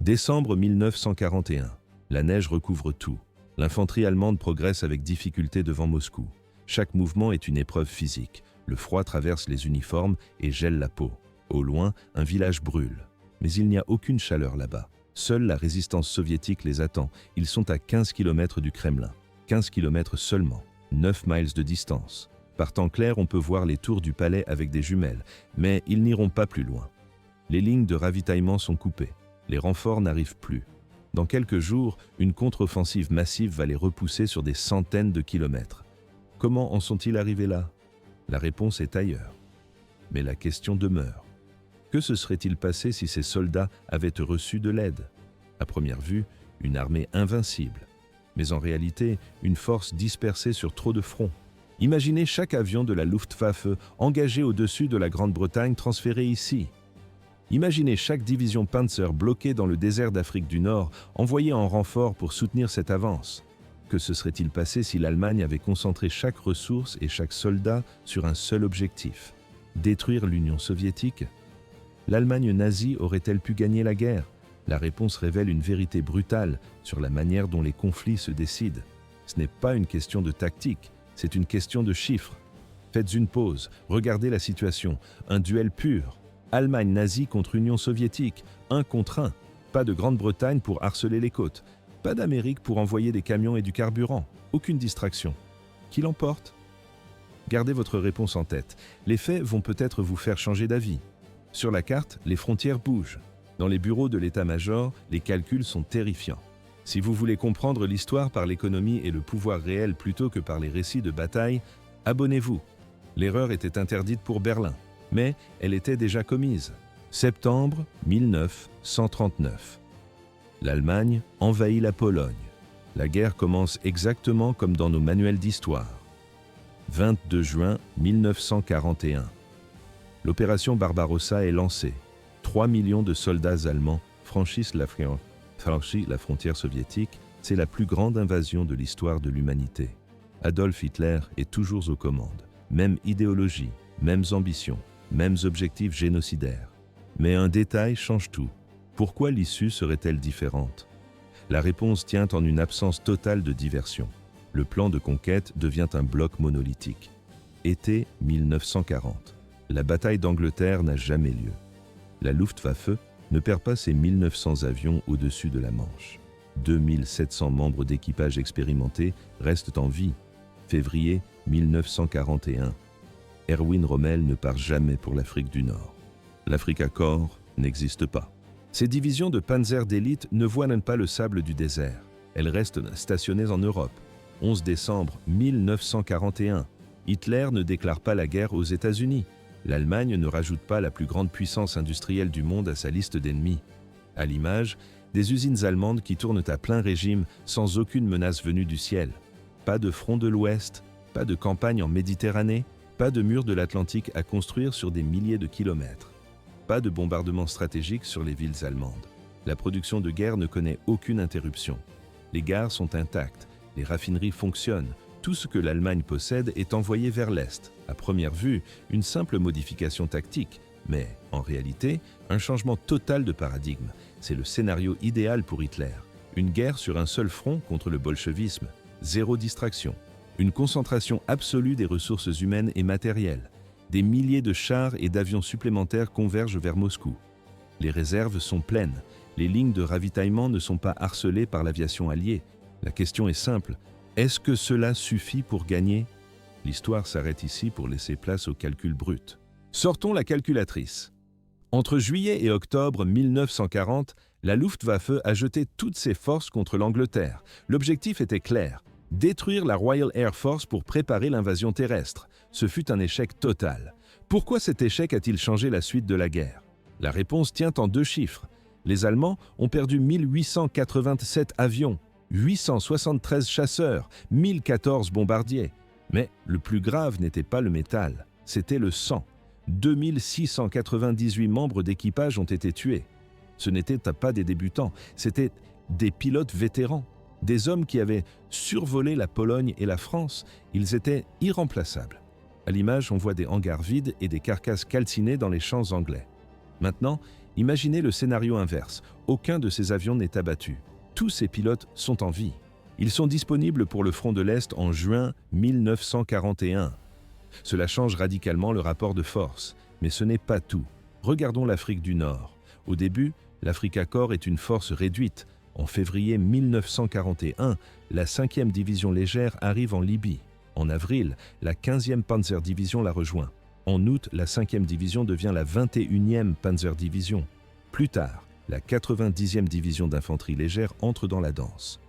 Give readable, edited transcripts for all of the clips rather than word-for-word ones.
Décembre 1941. La neige recouvre tout. L'infanterie allemande progresse avec difficulté devant Moscou. Chaque mouvement est une épreuve physique. Le froid traverse les uniformes et gèle la peau. Au loin, un village brûle. Mais il n'y a aucune chaleur là-bas. Seule la résistance soviétique les attend. Ils sont à 15 km du Kremlin. 15 km seulement. 9 miles de distance. Par temps clair, on peut voir les tours du palais avec des jumelles, mais ils n'iront pas plus loin. Les lignes de ravitaillement sont coupées. Les renforts n'arrivent plus. Dans quelques jours, une contre-offensive massive va les repousser sur des centaines de kilomètres. Comment en sont-ils arrivés là? La réponse est ailleurs. Mais la question demeure. Que se serait-il passé si ces soldats avaient reçu de l'aide? À première vue, une armée invincible. Mais en réalité, une force dispersée sur trop de fronts. Imaginez chaque avion de la Luftwaffe engagé au-dessus de la Grande-Bretagne transféré ici. Imaginez chaque division Panzer bloquée dans le désert d'Afrique du Nord, envoyée en renfort pour soutenir cette avance. Que se serait-il passé si l'Allemagne avait concentré chaque ressource et chaque soldat sur un seul objectif? Détruire l'Union soviétique? L'Allemagne nazie aurait-elle pu gagner la guerre? La réponse révèle une vérité brutale sur la manière dont les conflits se décident. Ce n'est pas une question de tactique, c'est une question de chiffres. Faites une pause, regardez la situation, un duel pur. Allemagne nazie contre Union soviétique, 1 contre 1. Pas de Grande-Bretagne pour harceler les côtes. Pas d'Amérique pour envoyer des camions et du carburant. Aucune distraction. Qui l'emporte? Gardez votre réponse en tête. Les faits vont peut-être vous faire changer d'avis. Sur la carte, les frontières bougent. Dans les bureaux de l'état-major, les calculs sont terrifiants. Si vous voulez comprendre l'histoire par l'économie et le pouvoir réel plutôt que par les récits de bataille, abonnez-vous. L'erreur était interdite pour Berlin. Mais elle était déjà commise. Septembre 1939. L'Allemagne envahit la Pologne. La guerre commence exactement comme dans nos manuels d'histoire. 22 juin 1941. L'opération Barbarossa est lancée. 3 millions de soldats allemands franchissent la frontière soviétique. C'est la plus grande invasion de l'histoire de l'humanité. Adolf Hitler est toujours aux commandes. Même idéologie, mêmes ambitions. Mêmes objectifs génocidaires. Mais un détail change tout. Pourquoi l'issue serait-elle différente? La réponse tient en une absence totale de diversion. Le plan de conquête devient un bloc monolithique. Été 1940. La bataille d'Angleterre n'a jamais lieu. La Luftwaffe ne perd pas ses 1900 avions au-dessus de la Manche. 2700 membres d'équipage expérimentés restent en vie. Février 1941. Erwin Rommel ne part jamais pour l'Afrique du Nord. L'Africa Corps n'existe pas. Ces divisions de panzer d'élite ne voilent pas le sable du désert. Elles restent stationnées en Europe. 11 décembre 1941. Hitler ne déclare pas la guerre aux États-Unis. L'Allemagne ne rajoute pas la plus grande puissance industrielle du monde à sa liste d'ennemis. À l'image, des usines allemandes qui tournent à plein régime sans aucune menace venue du ciel. Pas de front de l'Ouest, pas de campagne en Méditerranée, pas de mur de l'Atlantique à construire sur des milliers de kilomètres. Pas de bombardement stratégique sur les villes allemandes. La production de guerre ne connaît aucune interruption. Les gares sont intactes, les raffineries fonctionnent. Tout ce que l'Allemagne possède est envoyé vers l'Est. À première vue, une simple modification tactique, mais en réalité, un changement total de paradigme. C'est le scénario idéal pour Hitler. Une guerre sur un seul front contre le bolchevisme. Zéro distraction. Une concentration absolue des ressources humaines et matérielles. Des milliers de chars et d'avions supplémentaires convergent vers Moscou. Les réserves sont pleines. Les lignes de ravitaillement ne sont pas harcelées par l'aviation alliée. La question est simple. Est-ce que cela suffit pour gagner? L'histoire s'arrête ici pour laisser place au calcul brut. Sortons la calculatrice. Entre juillet et octobre 1940, la Luftwaffe a jeté toutes ses forces contre l'Angleterre. L'objectif était clair. Détruire la Royal Air Force pour préparer l'invasion terrestre. Ce fut un échec total. Pourquoi cet échec a-t-il changé la suite de la guerre? La réponse tient en 2 chiffres. Les Allemands ont perdu 1887 avions, 873 chasseurs, 1014 bombardiers. Mais le plus grave n'était pas le métal, c'était le sang. 2698 membres d'équipage ont été tués. Ce n'étaient pas des débutants, c'étaient des pilotes vétérans. Des hommes qui avaient survolé la Pologne et la France, ils étaient irremplaçables. À l'image, on voit des hangars vides et des carcasses calcinées dans les champs anglais. Maintenant, Imaginez le scénario inverse. Aucun de ces avions n'est abattu. Tous ces pilotes sont en vie. Ils sont disponibles pour le front de l'Est en juin 1941. Cela change radicalement le rapport de force, mais ce n'est pas tout. Regardons l'Afrique du Nord. Au début, l'Africa Corps est une force réduite. En février 1941, la 5e division légère arrive en Libye. En avril, la 15e Panzerdivision la rejoint. En août, la 5e division devient la 21e Panzerdivision. Plus tard, la 90e division d'infanterie légère entre dans la danse.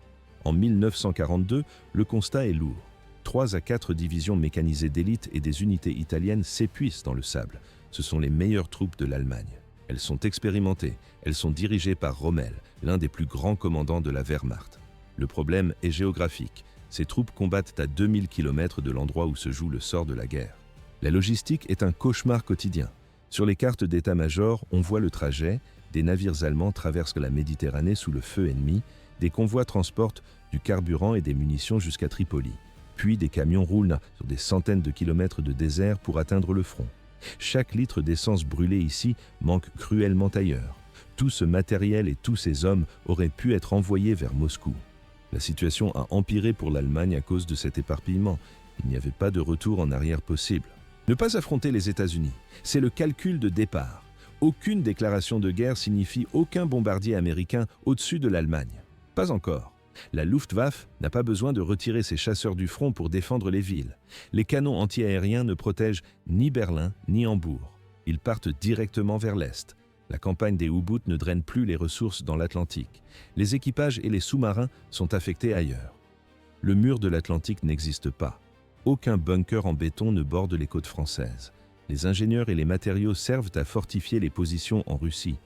En 1942, le constat est lourd. 3 à 4 divisions mécanisées d'élite et des unités italiennes s'épuisent dans le sable. Ce sont les meilleures troupes de l'Allemagne. Elles sont expérimentées, elles sont dirigées par Rommel, l'un des plus grands commandants de la Wehrmacht. Le problème est géographique. Ces troupes combattent à 2000 km de l'endroit où se joue le sort de la guerre. La logistique est un cauchemar quotidien. Sur les cartes d'état-major, on voit le trajet. Des navires allemands traversent la Méditerranée sous le feu ennemi. Des convois transportent du carburant et des munitions jusqu'à Tripoli. Puis des camions roulent sur des centaines de kilomètres de désert pour atteindre le front. Chaque litre d'essence brûlée ici manque cruellement ailleurs. Tout ce matériel et tous ces hommes auraient pu être envoyés vers Moscou. La situation a empiré pour l'Allemagne à cause de cet éparpillement. Il n'y avait pas de retour en arrière possible. Ne pas affronter les États-Unis, c'est le calcul de départ. Aucune déclaration de guerre signifie aucun bombardier américain au-dessus de l'Allemagne. Pas encore. La Luftwaffe n'a pas besoin de retirer ses chasseurs du front pour défendre les villes. Les canons antiaériens ne protègent ni Berlin ni Hambourg. Ils partent directement vers l'Est. La campagne des U-Boots ne draine plus les ressources dans l'Atlantique. Les équipages et les sous-marins sont affectés ailleurs. Le mur de l'Atlantique n'existe pas. Aucun bunker en béton ne borde les côtes françaises. Les ingénieurs et les matériaux servent à fortifier les positions en Russie.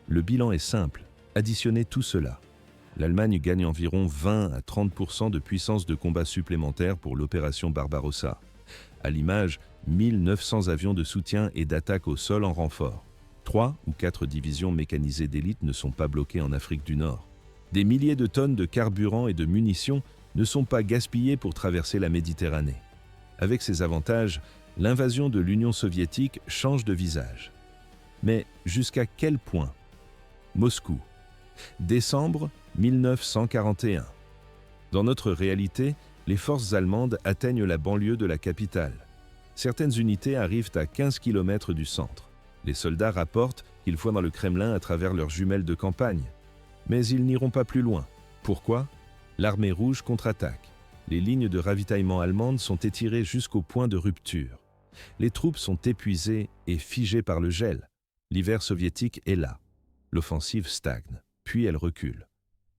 Le bilan est simple. Additionnez tout cela. L'Allemagne gagne environ 20 à 30% de puissance de combat supplémentaire pour l'opération Barbarossa. À l'image, 1900 avions de soutien et d'attaque au sol en renfort. 3 ou 4 divisions mécanisées d'élite ne sont pas bloquées en Afrique du Nord. Des milliers de tonnes de carburant et de munitions ne sont pas gaspillées pour traverser la Méditerranée. Avec ces avantages, l'invasion de l'Union soviétique change de visage. Mais jusqu'à quel point? Moscou. Décembre 1941. Dans notre réalité, les forces allemandes atteignent la banlieue de la capitale. Certaines unités arrivent à 15 km du centre. Les soldats rapportent qu'ils voient dans le Kremlin à travers leurs jumelles de campagne. Mais ils n'iront pas plus loin. Pourquoi? L'armée rouge contre-attaque. Les lignes de ravitaillement allemandes sont étirées jusqu'au point de rupture. Les troupes sont épuisées et figées par le gel. L'hiver soviétique est là. L'offensive stagne, puis elle recule.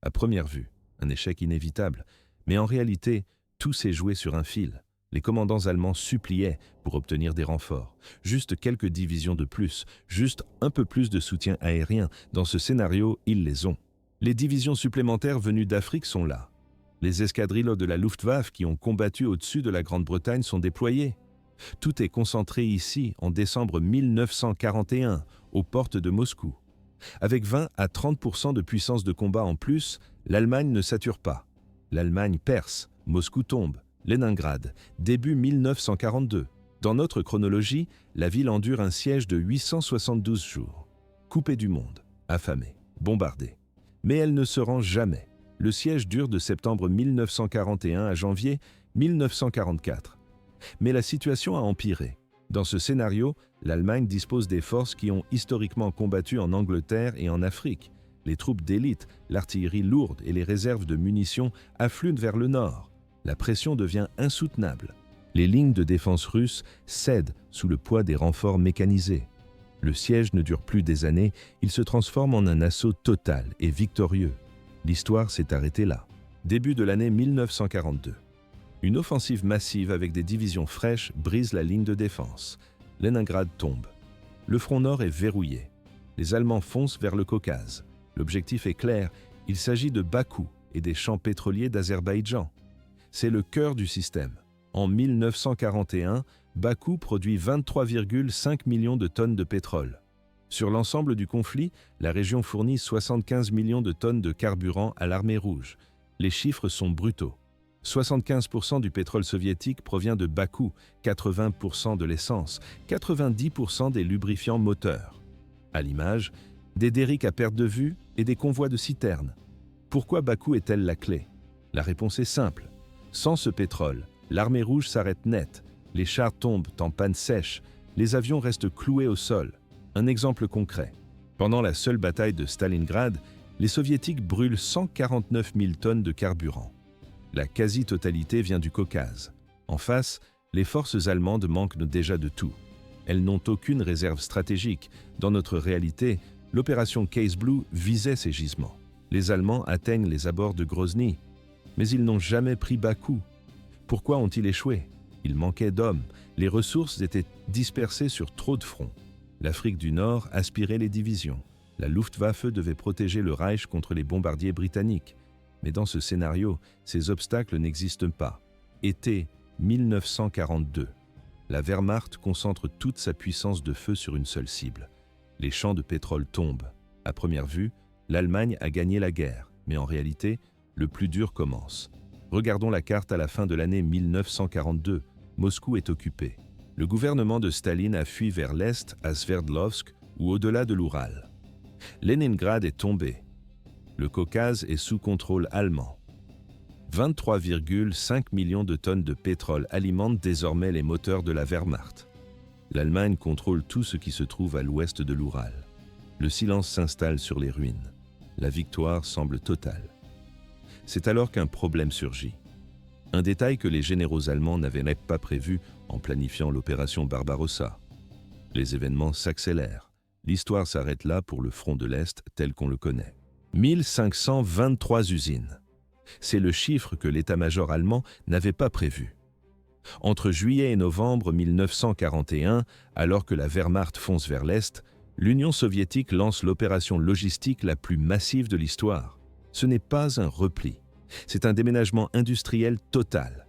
À première vue, un échec inévitable, mais en réalité, tout s'est joué sur un fil. Les commandants allemands suppliaient pour obtenir des renforts. Juste quelques divisions de plus, juste un peu plus de soutien aérien. Dans ce scénario, ils les ont. Les divisions supplémentaires venues d'Afrique sont là. Les escadrilles de la Luftwaffe qui ont combattu au-dessus de la Grande-Bretagne sont déployées. Tout est concentré ici en décembre 1941, aux portes de Moscou. Avec 20 à 30% de puissance de combat en plus, l'Allemagne ne sature pas. L'Allemagne perce, Moscou tombe, Leningrad, début 1942. Dans notre chronologie, la ville endure un siège de 872 jours. Coupée du monde, affamée, bombardée. Mais elle ne se rend jamais. Le siège dure de septembre 1941 à janvier 1944. Mais la situation a empiré. Dans ce scénario, l'Allemagne dispose des forces qui ont historiquement combattu en Angleterre et en Afrique. Les troupes d'élite, l'artillerie lourde et les réserves de munitions affluent vers le nord. La pression devient insoutenable. Les lignes de défense russes cèdent sous le poids des renforts mécanisés. Le siège ne dure plus des années, il se transforme en un assaut total et victorieux. L'histoire s'est arrêtée là. Début de l'année 1942. Une offensive massive avec des divisions fraîches brise la ligne de défense. Leningrad tombe. Le front nord est verrouillé. Les Allemands foncent vers le Caucase. L'objectif est clair, il s'agit de Bakou et des champs pétroliers d'Azerbaïdjan. C'est le cœur du système. En 1941, Bakou produit 23,5 millions de tonnes de pétrole. Sur l'ensemble du conflit, la région fournit 75 millions de tonnes de carburant à l'armée rouge. Les chiffres sont brutaux. 75% du pétrole soviétique provient de Bakou, 80% de l'essence, 90% des lubrifiants moteurs. À l'image, des derricks à perte de vue et des convois de citernes. Pourquoi Bakou est-elle la clé? La réponse est simple. Sans ce pétrole, l'armée rouge s'arrête net, les chars tombent en panne sèche, les avions restent cloués au sol. Un exemple concret. Pendant la seule bataille de Stalingrad, les soviétiques brûlent 149 000 tonnes de carburant. La quasi-totalité vient du Caucase. En face, les forces allemandes manquent déjà de tout. Elles n'ont aucune réserve stratégique. Dans notre réalité, l'opération Case Blue visait ces gisements. Les Allemands atteignent les abords de Grozny, mais ils n'ont jamais pris Bakou. Pourquoi ont-ils échoué? Il manquait d'hommes, les ressources étaient dispersées sur trop de fronts. L'Afrique du Nord aspirait les divisions. La Luftwaffe devait protéger le Reich contre les bombardiers britanniques. Mais dans ce scénario, ces obstacles n'existent pas. Été 1942. La Wehrmacht concentre toute sa puissance de feu sur une seule cible. Les champs de pétrole tombent. À première vue, l'Allemagne a gagné la guerre, mais en réalité, le plus dur commence. Regardons la carte à la fin de l'année 1942. Moscou est occupé. Le gouvernement de Staline a fui vers l'est à Sverdlovsk ou au-delà de l'Oural. Leningrad est tombé. Le Caucase est sous contrôle allemand. 23,5 millions de tonnes de pétrole alimentent désormais les moteurs de la Wehrmacht. L'Allemagne contrôle tout ce qui se trouve à l'ouest de l'Oural. Le silence s'installe sur les ruines. La victoire semble totale. C'est alors qu'un problème surgit. Un détail que les généraux allemands n'avaient pas prévu en planifiant l'opération Barbarossa. Les événements s'accélèrent. L'histoire s'arrête là pour le front de l'Est tel qu'on le connaît. 1523 usines. C'est le chiffre que l'état-major allemand n'avait pas prévu. Entre juillet et novembre 1941, alors que la Wehrmacht fonce vers l'Est, l'Union soviétique lance l'opération logistique la plus massive de l'histoire. Ce n'est pas un repli, c'est un déménagement industriel total.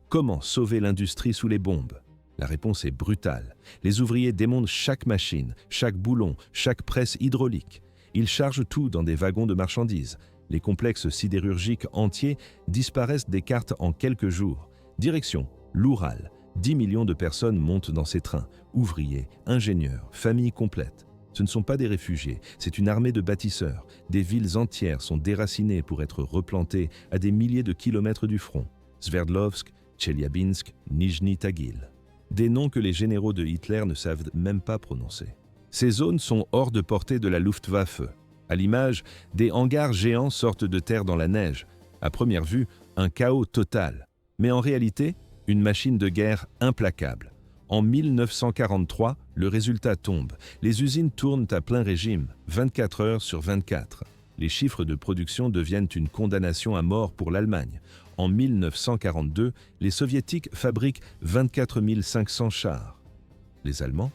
Comment sauver l'industrie sous les bombes? La réponse est brutale. Les ouvriers démontent chaque machine, chaque boulon, chaque presse hydraulique. Ils chargent tout dans des wagons de marchandises. Les complexes sidérurgiques entiers disparaissent des cartes en quelques jours. Direction l'Oural. 10 millions de personnes montent dans ces trains. Ouvriers, ingénieurs, familles complètes. Ce ne sont pas des réfugiés, c'est une armée de bâtisseurs. Des villes entières sont déracinées pour être replantées à des milliers de kilomètres du front. Sverdlovsk, Tcheliabinsk, Nijni Tagil. Des noms que les généraux de Hitler ne savent même pas prononcer. Ces zones sont hors de portée de la Luftwaffe. À l'image, des hangars géants sortent de terre dans la neige. À première vue, un chaos total. Mais en réalité, une machine de guerre implacable. En 1943, le résultat tombe. Les usines tournent à plein régime, 24 heures sur 24. Les chiffres de production deviennent une condamnation à mort pour l'Allemagne. En 1942, les Soviétiques fabriquent 24 500 chars. Les Allemands,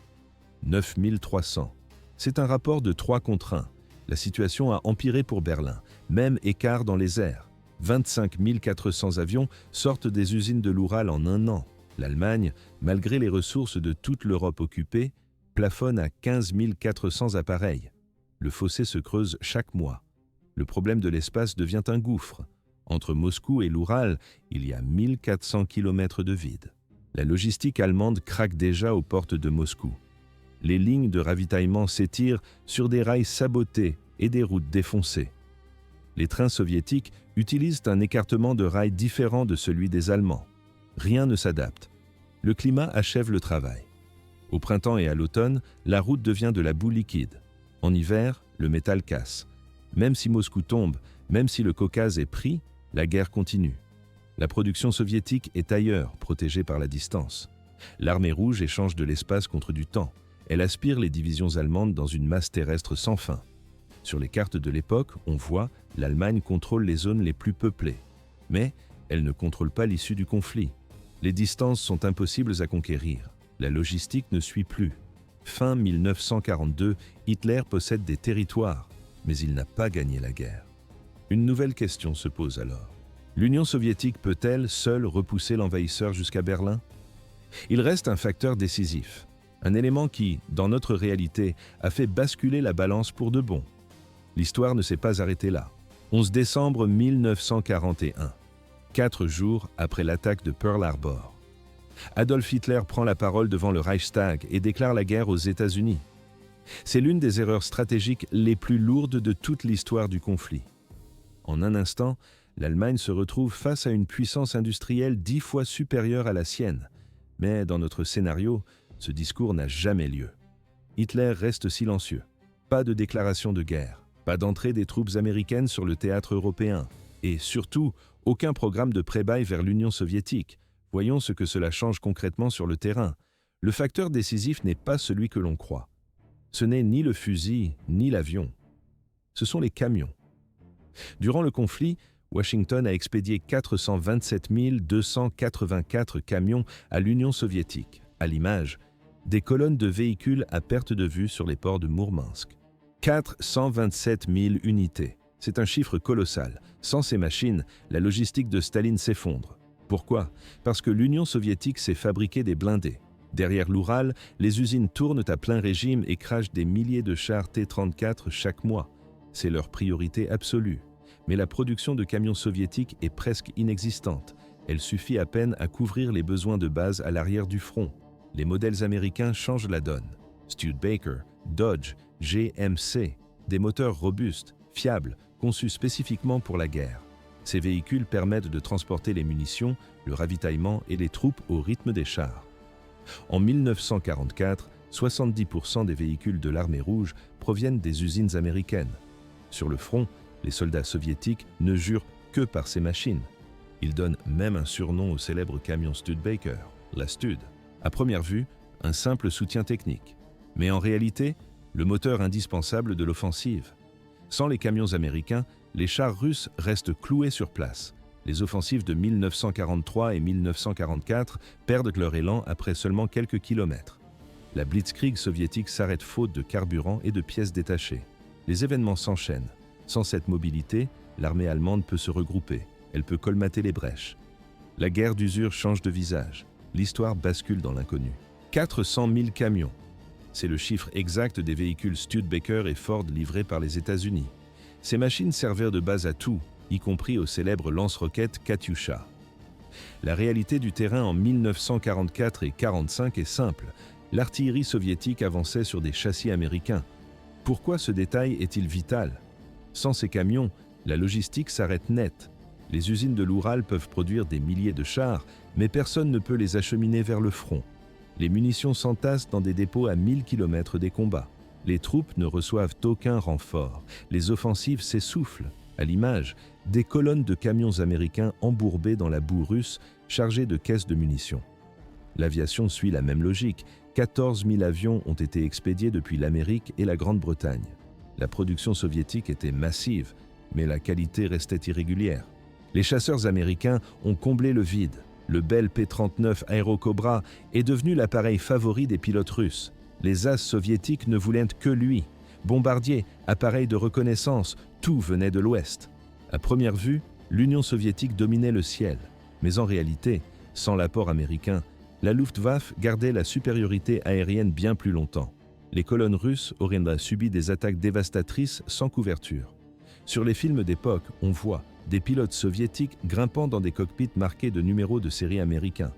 9 300. C'est un rapport de 3 contre 1. La situation a empiré pour Berlin. Même écart dans les airs. 25 400 avions sortent des usines de l'Oural en un an. L'Allemagne, malgré les ressources de toute l'Europe occupée, plafonne à 15 400 appareils. Le fossé se creuse chaque mois. Le problème de l'espace devient un gouffre. Entre Moscou et l'Oural, il y a 1400 km de vide. La logistique allemande craque déjà aux portes de Moscou. Les lignes de ravitaillement s'étirent sur des rails sabotés et des routes défoncées. Les trains soviétiques utilisent un écartement de rails différent de celui des Allemands. Rien ne s'adapte. Le climat achève le travail. Au printemps et à l'automne, la route devient de la boue liquide. En hiver, le métal casse. Même si Moscou tombe, même si le Caucase est pris, la guerre continue. La production soviétique est ailleurs, protégée par la distance. L'armée rouge échange de l'espace contre du temps. Elle aspire les divisions allemandes dans une masse terrestre sans fin. Sur les cartes de l'époque, on voit l'Allemagne contrôle les zones les plus peuplées. Mais elle ne contrôle pas l'issue du conflit. Les distances sont impossibles à conquérir. La logistique ne suit plus. Fin 1942, Hitler possède des territoires, mais il n'a pas gagné la guerre. Une nouvelle question se pose alors. L'Union soviétique peut-elle seule repousser l'envahisseur jusqu'à Berlin? Il reste un facteur décisif, un élément qui, dans notre réalité, a fait basculer la balance pour de bon. L'histoire ne s'est pas arrêtée là. 11 décembre 1941, 4 jours après l'attaque de Pearl Harbor. Adolf Hitler prend la parole devant le Reichstag et déclare la guerre aux États-Unis. C'est l'une des erreurs stratégiques les plus lourdes de toute l'histoire du conflit. En un instant, l'Allemagne se retrouve face à une puissance industrielle 10 fois supérieure à la sienne. Mais dans notre scénario, ce discours n'a jamais lieu. Hitler reste silencieux. Pas de déclaration de guerre, pas d'entrée des troupes américaines sur le théâtre européen, et surtout, aucun programme de pré-bail vers l'Union soviétique. Voyons ce que cela change concrètement sur le terrain. Le facteur décisif n'est pas celui que l'on croit. Ce n'est ni le fusil, ni l'avion. Ce sont les camions. Durant le conflit, Washington a expédié 427 284 camions à l'Union soviétique. À l'image, des colonnes de véhicules à perte de vue sur les ports de Mourmansk. 427 000 unités. C'est un chiffre colossal. Sans ces machines, la logistique de Staline s'effondre. Pourquoi? Parce que l'Union soviétique s'est fabriqué des blindés. Derrière l'Oural, les usines tournent à plein régime et crachent des milliers de chars T-34 chaque mois. C'est leur priorité absolue. Mais la production de camions soviétiques est presque inexistante. Elle suffit à peine à couvrir les besoins de base à l'arrière du front. Les modèles américains changent la donne. Studebaker, Dodge, GMC, des moteurs robustes, fiables, conçus spécifiquement pour la guerre. Ces véhicules permettent de transporter les munitions, le ravitaillement et les troupes au rythme des chars. En 1944, 70% des véhicules de l'armée rouge proviennent des usines américaines. Sur le front, les soldats soviétiques ne jurent que par ces machines. Ils donnent même un surnom au célèbre camion Studebaker, la Stud. À première vue, un simple soutien technique. Mais en réalité, le moteur indispensable de l'offensive. Sans les camions américains, les chars russes restent cloués sur place. Les offensives de 1943 et 1944 perdent leur élan après seulement quelques kilomètres. La blitzkrieg soviétique s'arrête faute de carburant et de pièces détachées. Les événements s'enchaînent. Sans cette mobilité, l'armée allemande peut se regrouper. Elle peut colmater les brèches. La guerre d'usure change de visage. L'histoire bascule dans l'inconnu. 400 000 camions. C'est le chiffre exact des véhicules Studebaker et Ford livrés par les États-Unis. Ces machines servirent de base à tout, y compris au célèbre lance-roquettes Katyusha. La réalité du terrain en 1944 et 1945 est simple. L'artillerie soviétique avançait sur des châssis américains. Pourquoi ce détail est-il vital? Sans ces camions, la logistique s'arrête net. Les usines de l'Oural peuvent produire des milliers de chars, mais personne ne peut les acheminer vers le front. Les munitions s'entassent dans des dépôts à 1000 km des combats. Les troupes ne reçoivent aucun renfort. Les offensives s'essoufflent. À l'image, des colonnes de camions américains embourbés dans la boue russe, chargés de caisses de munitions. L'aviation suit la même logique. 14 000 avions ont été expédiés depuis l'Amérique et la Grande-Bretagne. La production soviétique était massive, mais la qualité restait irrégulière. Les chasseurs américains ont comblé le vide. Le Bell P-39 Aérocobra est devenu l'appareil favori des pilotes russes. Les as soviétiques ne voulaient que lui. Bombardiers, appareils de reconnaissance, tout venait de l'Ouest. À première vue, l'Union soviétique dominait le ciel. Mais en réalité, sans l'apport américain, la Luftwaffe gardait la supériorité aérienne bien plus longtemps. Les colonnes russes auraient subi des attaques dévastatrices sans couverture. Sur les films d'époque, on voit des pilotes soviétiques grimpant dans des cockpits marqués de numéros de série américains.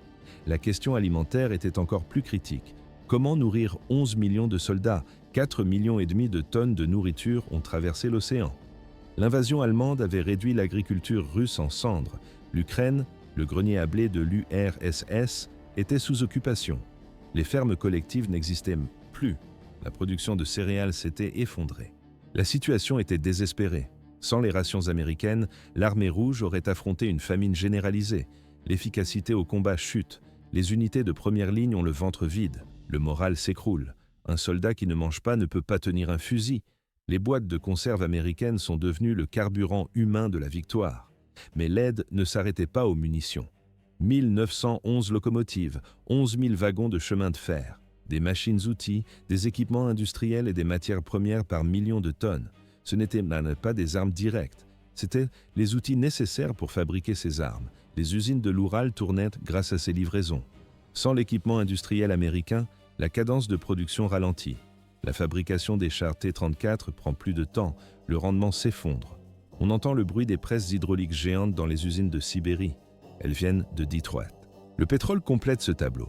La question alimentaire était encore plus critique. Comment nourrir 11 millions de soldats? 4,5 millions de tonnes de nourriture ont traversé l'océan. L'invasion allemande avait réduit l'agriculture russe en cendres. L'Ukraine, le grenier à blé de l'URSS, était sous occupation. Les fermes collectives n'existaient plus. La production de céréales s'était effondrée. La situation était désespérée. Sans les rations américaines, l'armée rouge aurait affronté une famine généralisée. L'efficacité au combat chute. Les unités de première ligne ont le ventre vide. Le moral s'écroule. Un soldat qui ne mange pas ne peut pas tenir un fusil. Les boîtes de conserve américaines sont devenues le carburant humain de la victoire. Mais l'aide ne s'arrêtait pas aux munitions. 1911 locomotives, 11 000 wagons de chemin de fer, des machines-outils, des équipements industriels et des matières premières par millions de tonnes. Ce n'étaient pas des armes directes, c'étaient les outils nécessaires pour fabriquer ces armes. Les usines de l'Oural tournaient grâce à ces livraisons. Sans l'équipement industriel américain, la cadence de production ralentit. La fabrication des chars T-34 prend plus de temps, le rendement s'effondre. On entend le bruit des presses hydrauliques géantes dans les usines de Sibérie. Elles viennent de Detroit. Le pétrole complète ce tableau.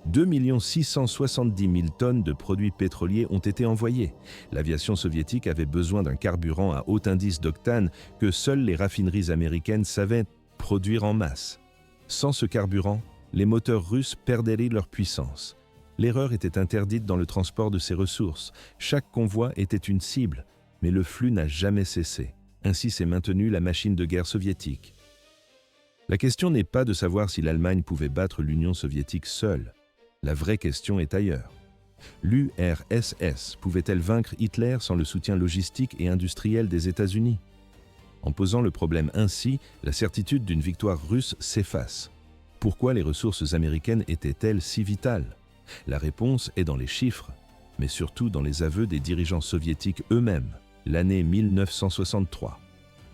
2 670 000 tonnes de produits pétroliers ont été envoyées. L'aviation soviétique avait besoin d'un carburant à haut indice d'octane que seules les raffineries américaines savaient produire en masse. Sans ce carburant, les moteurs russes perdraient leur puissance. L'erreur était interdite dans le transport de ces ressources. Chaque convoi était une cible, mais le flux n'a jamais cessé. Ainsi s'est maintenue la machine de guerre soviétique. La question n'est pas de savoir si l'Allemagne pouvait battre l'Union soviétique seule. La vraie question est ailleurs. L'URSS pouvait-elle vaincre Hitler sans le soutien logistique et industriel des États-Unis? En posant le problème ainsi, la certitude d'une victoire russe s'efface. Pourquoi les ressources américaines étaient-elles si vitales? La réponse est dans les chiffres, mais surtout dans les aveux des dirigeants soviétiques eux-mêmes. L'année 1963.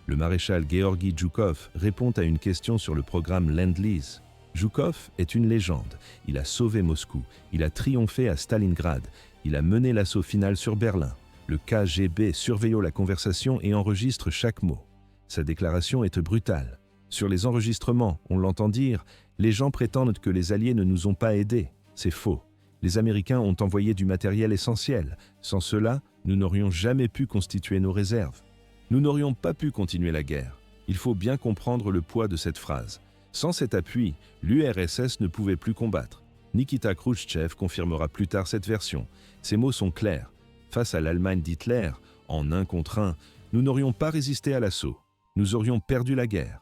Le maréchal Georgi Zhukov répond à une question sur le programme Lend-Lease. Zhukov est une légende. Il a sauvé Moscou, il a triomphé à Stalingrad, il a mené l'assaut final sur Berlin. Le KGB surveille la conversation et enregistre chaque mot. Sa déclaration est brutale. Sur les enregistrements, on l'entend dire « Les gens prétendent que les Alliés ne nous ont pas aidés ». C'est faux. Les Américains ont envoyé du matériel essentiel. Sans cela, nous n'aurions jamais pu constituer nos réserves. Nous n'aurions pas pu continuer la guerre. Il faut bien comprendre le poids de cette phrase. Sans cet appui, l'URSS ne pouvait plus combattre. Nikita Khrouchtchev confirmera plus tard cette version. Ces mots sont clairs. Face à l'Allemagne d'Hitler, en 1 contre 1, nous n'aurions pas résisté à l'assaut. Nous aurions perdu la guerre.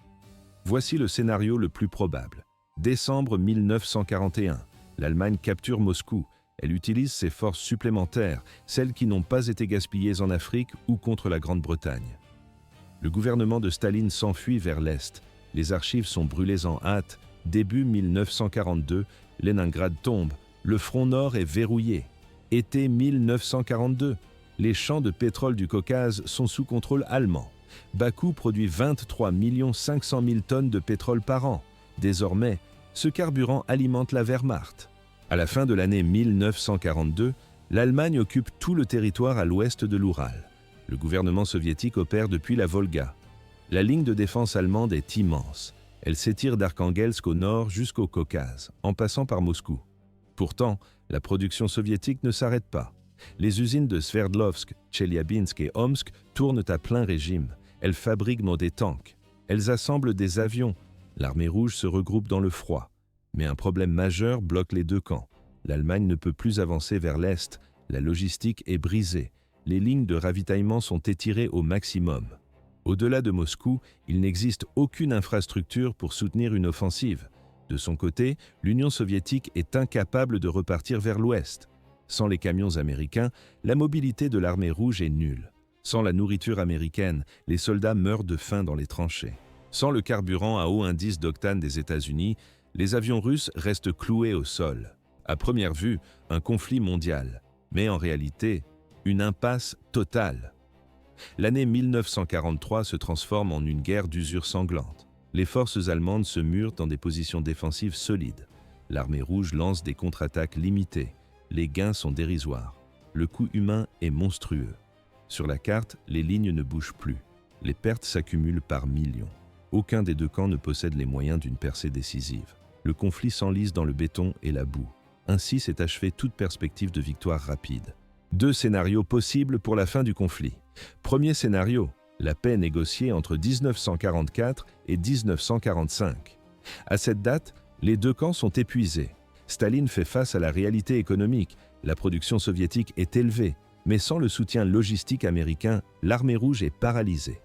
Voici le scénario le plus probable. Décembre 1941, l'Allemagne capture Moscou. Elle utilise ses forces supplémentaires, celles qui n'ont pas été gaspillées en Afrique ou contre la Grande-Bretagne. Le gouvernement de Staline s'enfuit vers l'Est. Les archives sont brûlées en hâte. Début 1942, Leningrad tombe. Le front nord est verrouillé. Été 1942, les champs de pétrole du Caucase sont sous contrôle allemand. Bakou produit 23 500 000 tonnes de pétrole par an. Désormais, ce carburant alimente la Wehrmacht. À la fin de l'année 1942, l'Allemagne occupe tout le territoire à l'ouest de l'Oural. Le gouvernement soviétique opère depuis la Volga. La ligne de défense allemande est immense. Elle s'étire d'Arkhangelsk au nord jusqu'au Caucase, en passant par Moscou. Pourtant, la production soviétique ne s'arrête pas. Les usines de Sverdlovsk, Tcheliabinsk et Omsk tournent à plein régime. Elles fabriquent des tanks. Elles assemblent des avions. L'armée rouge se regroupe dans le froid. Mais un problème majeur bloque les deux camps. L'Allemagne ne peut plus avancer vers l'Est. La logistique est brisée. Les lignes de ravitaillement sont étirées au maximum. Au-delà de Moscou, il n'existe aucune infrastructure pour soutenir une offensive. De son côté, l'Union soviétique est incapable de repartir vers l'Ouest. Sans les camions américains, la mobilité de l'armée rouge est nulle. Sans la nourriture américaine, les soldats meurent de faim dans les tranchées. Sans le carburant à haut indice d'octane des États-Unis, les avions russes restent cloués au sol. À première vue, un conflit mondial, mais en réalité, une impasse totale. L'année 1943 se transforme en une guerre d'usure sanglante. Les forces allemandes se murent dans des positions défensives solides. L'armée rouge lance des contre-attaques limitées. Les gains sont dérisoires. Le coût humain est monstrueux. Sur la carte, les lignes ne bougent plus. Les pertes s'accumulent par millions. Aucun des deux camps ne possède les moyens d'une percée décisive. Le conflit s'enlise dans le béton et la boue. Ainsi s'est achevée toute perspective de victoire rapide. 2 scénarios possibles pour la fin du conflit. Premier scénario, la paix négociée entre 1944 et 1945. À cette date, les deux camps sont épuisés. Staline fait face à la réalité économique. La production soviétique est élevée, mais sans le soutien logistique américain, l'armée rouge est paralysée.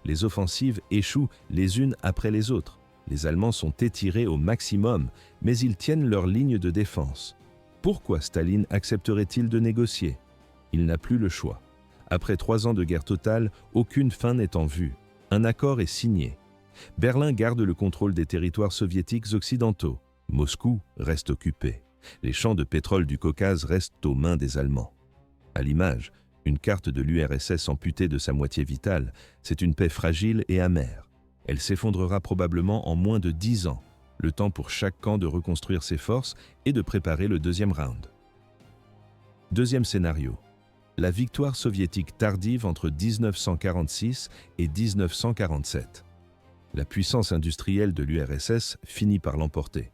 Les offensives échouent les unes après les autres. Les Allemands sont étirés au maximum, mais ils tiennent leur ligne de défense. Pourquoi Staline accepterait-il de négocier? Il n'a plus le choix. Après 3 ans de guerre totale, aucune fin n'est en vue. Un accord est signé. Berlin garde le contrôle des territoires soviétiques occidentaux. Moscou reste occupé. Les champs de pétrole du Caucase restent aux mains des Allemands. À l'image, une carte de l'URSS amputée de sa moitié vitale, c'est une paix fragile et amère. Elle s'effondrera probablement en moins de 10 ans, le temps pour chaque camp de reconstruire ses forces et de préparer le deuxième round. Deuxième scénario. La victoire soviétique tardive entre 1946 et 1947. La puissance industrielle de l'URSS finit par l'emporter.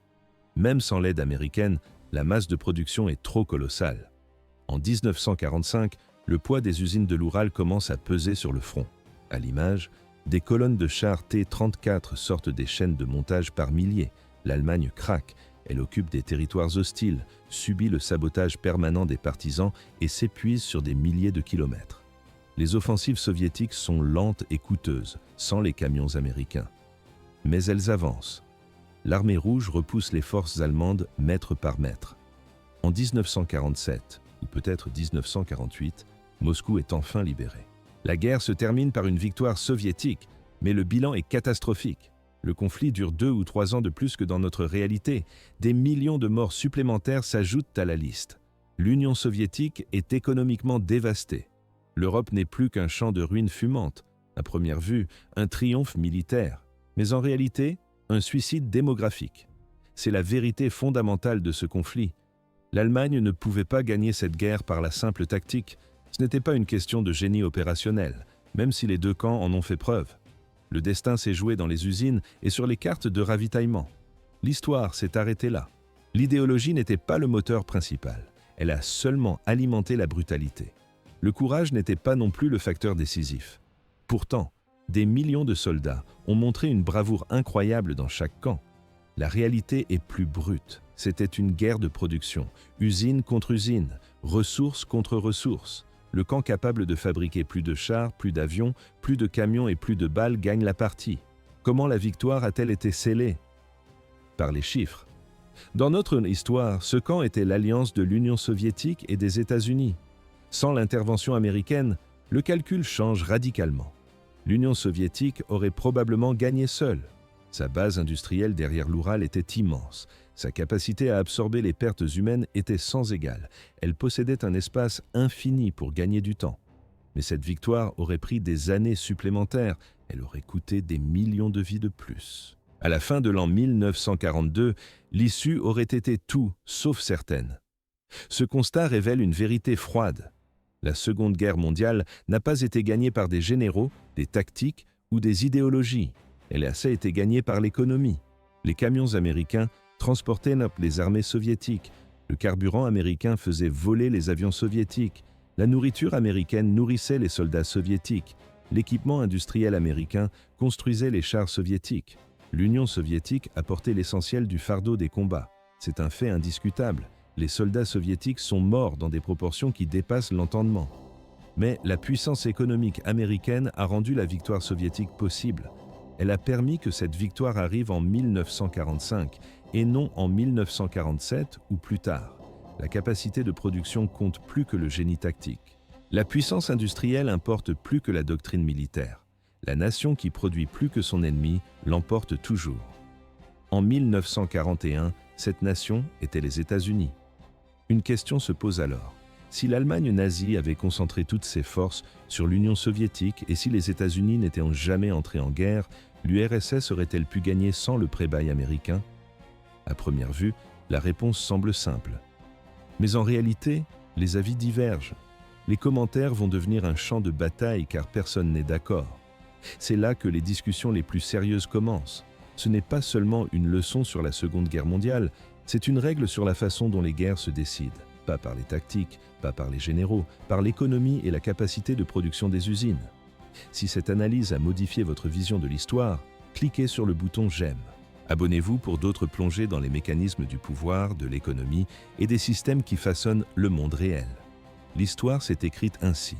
Même sans l'aide américaine, La masse de production est trop colossale. En 1945, le poids des usines de l'Oural commence à peser sur le front. À l'image, des colonnes de chars T-34 sortent des chaînes de montage par milliers. L'Allemagne craque, elle occupe des territoires hostiles, subit le sabotage permanent des partisans et s'épuise sur des milliers de kilomètres. Les offensives soviétiques sont lentes et coûteuses, sans les camions américains. Mais elles avancent. L'armée rouge repousse les forces allemandes mètre par mètre. En 1947, ou peut-être 1948, Moscou est enfin libéré. La guerre se termine par une victoire soviétique, mais le bilan est catastrophique. Le conflit dure 2 ou 3 ans de plus que dans notre réalité. Des millions de morts supplémentaires s'ajoutent à la liste. L'Union soviétique est économiquement dévastée. L'Europe n'est plus qu'un champ de ruines fumantes. À première vue, un triomphe militaire. Mais en réalité, un suicide démographique. C'est la vérité fondamentale de ce conflit. L'Allemagne ne pouvait pas gagner cette guerre par la simple tactique. Ce n'était pas une question de génie opérationnel, même si les deux camps en ont fait preuve. Le destin s'est joué dans les usines et sur les cartes de ravitaillement. L'histoire s'est arrêtée là. L'idéologie n'était pas le moteur principal. Elle a seulement alimenté la brutalité. Le courage n'était pas non plus le facteur décisif. Pourtant, des millions de soldats ont montré une bravoure incroyable dans chaque camp. La réalité est plus brute. C'était une guerre de production, usine contre usine, ressources contre ressources. Le camp capable de fabriquer plus de chars, plus d'avions, plus de camions et plus de balles gagne la partie. Comment la victoire a-t-elle été scellée? Par les chiffres. Dans notre histoire, ce camp était l'alliance de l'Union soviétique et des États-Unis. Sans l'intervention américaine, le calcul change radicalement. L'Union soviétique aurait probablement gagné seule. Sa base industrielle derrière l'Oural était immense. Sa capacité à absorber les pertes humaines était sans égale. Elle possédait un espace infini pour gagner du temps. Mais cette victoire aurait pris des années supplémentaires. Elle aurait coûté des millions de vies de plus. À la fin de l'an 1942, l'issue aurait été tout, sauf certaine. Ce constat révèle une vérité froide. La Seconde Guerre mondiale n'a pas été gagnée par des généraux, des tactiques ou des idéologies. Elle a été gagnée par l'économie. Les camions américains transportaient les armées soviétiques. Le carburant américain faisait voler les avions soviétiques. La nourriture américaine nourrissait les soldats soviétiques. L'équipement industriel américain construisait les chars soviétiques. L'Union soviétique apportait l'essentiel du fardeau des combats. C'est un fait indiscutable. Les soldats soviétiques sont morts dans des proportions qui dépassent l'entendement. Mais la puissance économique américaine a rendu la victoire soviétique possible. Elle a permis que cette victoire arrive en 1945 et non en 1947 ou plus tard. La capacité de production compte plus que le génie tactique. La puissance industrielle importe plus que la doctrine militaire. La nation qui produit plus que son ennemi l'emporte toujours. En 1941, cette nation était les États-Unis. Une question se pose alors. Si l'Allemagne nazie avait concentré toutes ses forces sur l'Union soviétique et si les États-Unis n'étaient jamais entrés en guerre, l'URSS aurait-elle pu gagner sans le pré-bail américain? À première vue, la réponse semble simple. Mais en réalité, les avis divergent. Les commentaires vont devenir un champ de bataille car personne n'est d'accord. C'est là que les discussions les plus sérieuses commencent. Ce n'est pas seulement une leçon sur la Seconde Guerre mondiale, c'est une règle sur la façon dont les guerres se décident. Pas par les tactiques, pas par les généraux, par l'économie et la capacité de production des usines. Si cette analyse a modifié votre vision de l'histoire, cliquez sur le bouton « J'aime ». Abonnez-vous pour d'autres plongées dans les mécanismes du pouvoir, de l'économie et des systèmes qui façonnent le monde réel. L'histoire s'est écrite ainsi.